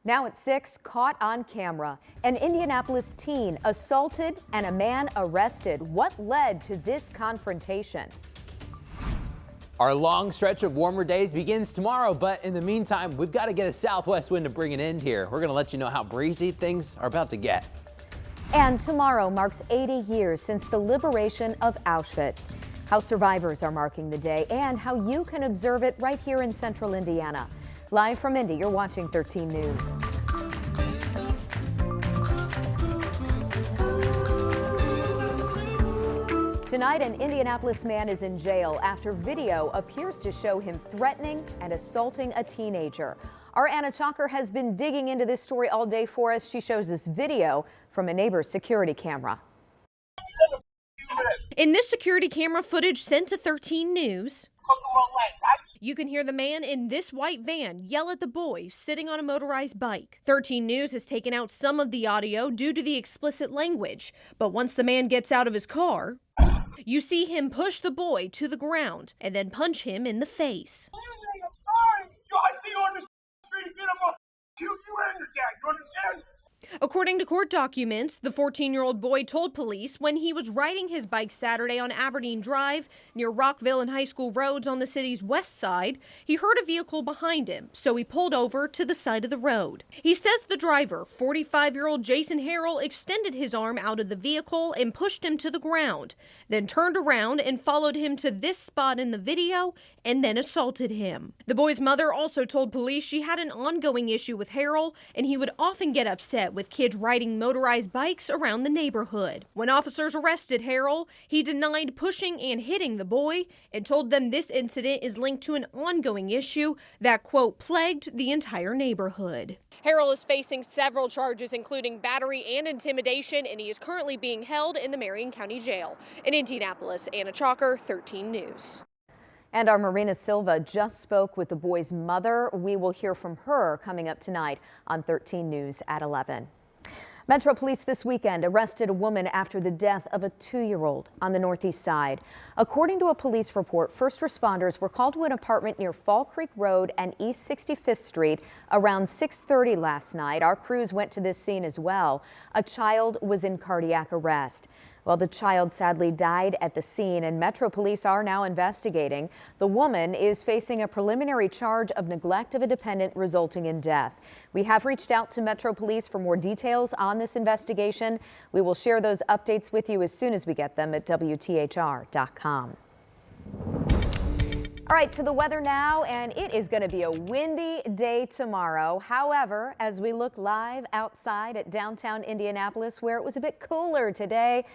Now at 6, caught on camera. An Indianapolis teen assaulted and a man arrested. What led to this confrontation? Our long stretch of warmer days begins tomorrow, but in the meantime, we've got to get a southwest wind to bring an end here. We're going to let you know how breezy things are about to get. And tomorrow marks 80 years since the liberation of Auschwitz. How survivors are marking the day and how you can observe it right here in central Indiana. Live from Indy, you're watching 13 News. Tonight, an Indianapolis man is in jail after video appears to show him threatening and assaulting a teenager. Our Anna Chalker has been digging into this story all day for us. She shows us video from a neighbor's security camera. In this security camera footage sent to 13 News, you can hear the man in this white van yell at the boy sitting on a motorized bike. 13 News has taken out some of the audio due to the explicit language, but once the man gets out of his car, you see him push the boy to the ground and then punch him in the face. I see you on the street, get him up. You and your dad, you understand? According to court documents, the 14-year-old boy told police when he was riding his bike Saturday on Aberdeen Drive near Rockville and High School roads on the city's west side, he heard a vehicle behind him, so he pulled over to the side of the road. He says the driver, 45-year-old Jason Harrell, extended his arm out of the vehicle and pushed him to the ground, then turned around and followed him to this spot in the video and then assaulted him. The boy's mother also told police she had an ongoing issue with Harrell and he would often get upset with kids riding motorized bikes around the neighborhood. When officers arrested Harrell, he denied pushing and hitting the boy and told them this incident is linked to an ongoing issue that, quote, plagued the entire neighborhood. Harrell is facing several charges, including battery and intimidation, and he is currently being held in the Marion County Jail. In Indianapolis, Anna Chalker, 13 News. And our Marina Silva just spoke with the boy's mother. We will hear from her coming up tonight on 13 News at 11. Metro Police this weekend arrested a woman after the death of a 2-year-old on the northeast side. According to a police report, first responders were called to an apartment near Fall Creek Road and East 65th Street around 6:30 last night. Our crews went to this scene as well. A child was in cardiac arrest. Well, the child sadly died at the scene, and Metro Police are now investigating. The woman is facing a preliminary charge of neglect of a dependent resulting in death. We have reached out to Metro Police for more details on this investigation. We will share those updates with you as soon as we get them at WTHR.com. All right, to the weather now, and it is going to be a windy day tomorrow. However, as we look live outside at downtown Indianapolis, where it was a bit cooler today,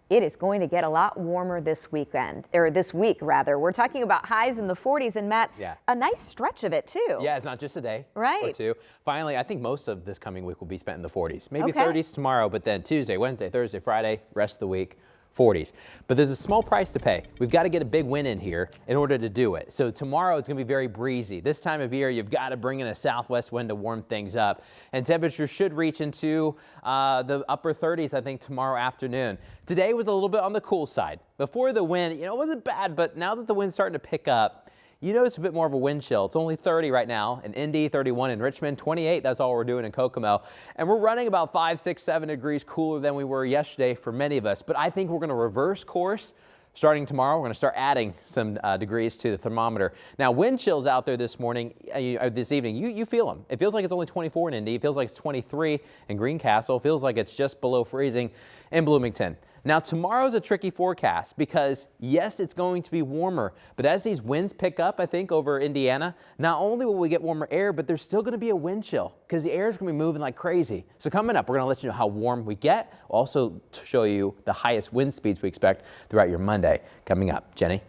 it is going to get a lot warmer this weekend, or this week rather. We're talking about highs in the 40s, and Matt, a nice stretch of it too. Yeah, it's not just a day right. or two. Finally, I think most of this coming week will be spent in the 40s. Maybe 30s tomorrow, but then Tuesday, Wednesday, Thursday, Friday, rest of the week, 40s. But there's a small price to pay. We've got to get a big win in here in order to do it. So tomorrow it's going to be very breezy. This time of year, you've got to bring in a southwest wind to warm things up. And temperatures should reach into the upper 30s, I think, tomorrow afternoon. Today was a little bit on the cool side. Before the wind, it wasn't bad, but now that the wind's starting to pick up, you notice a bit more of a wind chill. It's only 30 right now in Indy, 31 in Richmond, 28. That's all we're doing in Kokomo. And we're running about 5, 6, 7 degrees cooler than we were yesterday for many of us. But I think we're going to reverse course. Starting tomorrow, we're going to start adding some degrees to the thermometer. Now, wind chills out there this morning, this evening, you feel them. It feels like it's only 24 in Indy. It feels like it's 23 in Greencastle. It feels like it's just below freezing in Bloomington. Now, tomorrow's a tricky forecast because, yes, it's going to be warmer, but as these winds pick up, I think, over Indiana, not only will we get warmer air, but there's still going to be a wind chill because the air is going to be moving like crazy. So coming up, we're going to let you know how warm we get. We'll also show you the highest wind speeds we expect throughout your Monday. Coming up, Jenny.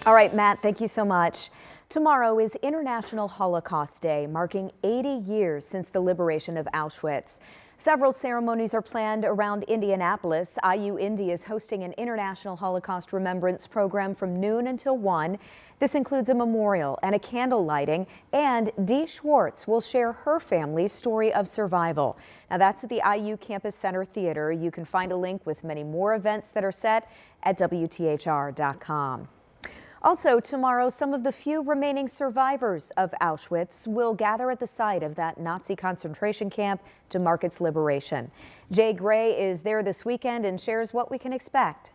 All right, Matt, thank you so much. Tomorrow is International Holocaust Day, marking 80 years since the liberation of Auschwitz. Several ceremonies are planned around Indianapolis. IU Indy is hosting an International Holocaust Remembrance program from noon until 1. This includes a memorial and a candle lighting, and Dee Schwartz will share her family's story of survival. Now that's at the IU Campus Center Theater. You can find a link with many more events that are set at WTHR.com. Also tomorrow, some of the few remaining survivors of Auschwitz will gather at the site of that Nazi concentration camp to mark its liberation. Jay Gray is there this weekend and shares what we can expect.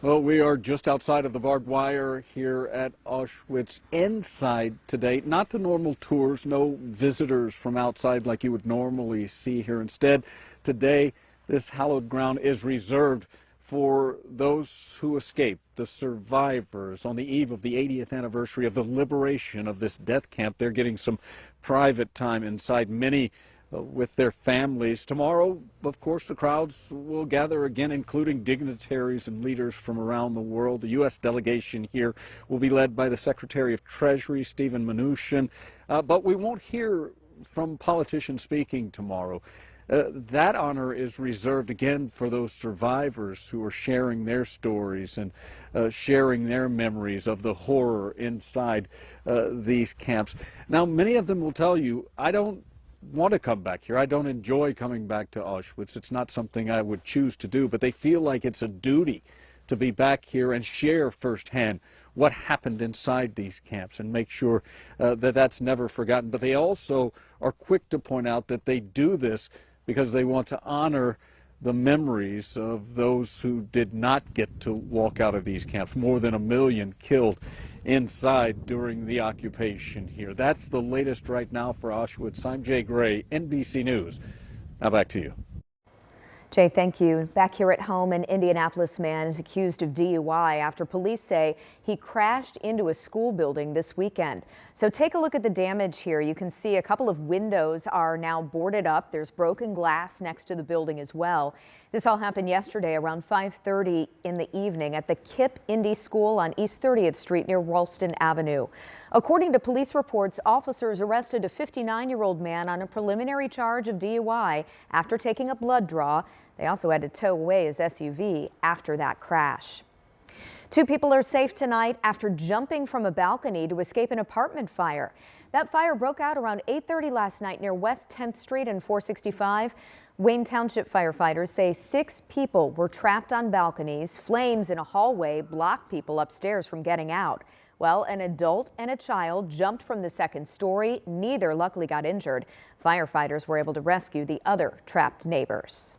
Well, we are just outside of the barbed wire here at Auschwitz. Inside today, not the normal tours, no visitors from outside like you would normally see here. Instead, today, this hallowed ground is reserved for those who escaped, the survivors. On the eve of the 80th anniversary of the liberation of this death camp, they're getting some private time inside, many with their families. Tomorrow, of course, the crowds will gather again, including dignitaries and leaders from around the world. The U.S. delegation here will be led by the Secretary of Treasury, Stephen Mnuchin. But we won't hear from politicians speaking tomorrow. That honor is reserved again for those survivors who are sharing their stories and sharing their memories of the horror inside these camps. Now, many of them will tell you, I don't want to come back here. I don't enjoy coming back to Auschwitz. It's not something I would choose to do, but they feel like it's a duty to be back here and share firsthand what happened inside these camps and make sure that that's never forgotten. But they also are quick to point out that they do this because they want to honor the memories of those who did not get to walk out of these camps. More than 1 million killed inside during the occupation here. That's the latest right now for Auschwitz. I'm Jay Gray, NBC News. Now back to you. Jay, thank you. Back here at home, an Indianapolis man is accused of DUI after police say he crashed into a school building this weekend. So take a look at the damage here. You can see a couple of windows are now boarded up. There's broken glass next to the building as well. This all happened yesterday around 5:30 in the evening at the KIPP Indy School on East 30th Street near Ralston Avenue. According to police reports, officers arrested a 59-year-old man on a preliminary charge of DUI after taking a blood draw. They also had to tow away his SUV after that crash. 2 people are safe tonight after jumping from a balcony to escape an apartment fire. That fire broke out around 8:30 last night near West 10th Street and 465. Wayne Township firefighters say 6 people were trapped on balconies. Flames in a hallway blocked people upstairs from getting out. Well, an adult and a child jumped from the 2nd story. Neither luckily got injured. Firefighters were able to rescue the other trapped neighbors.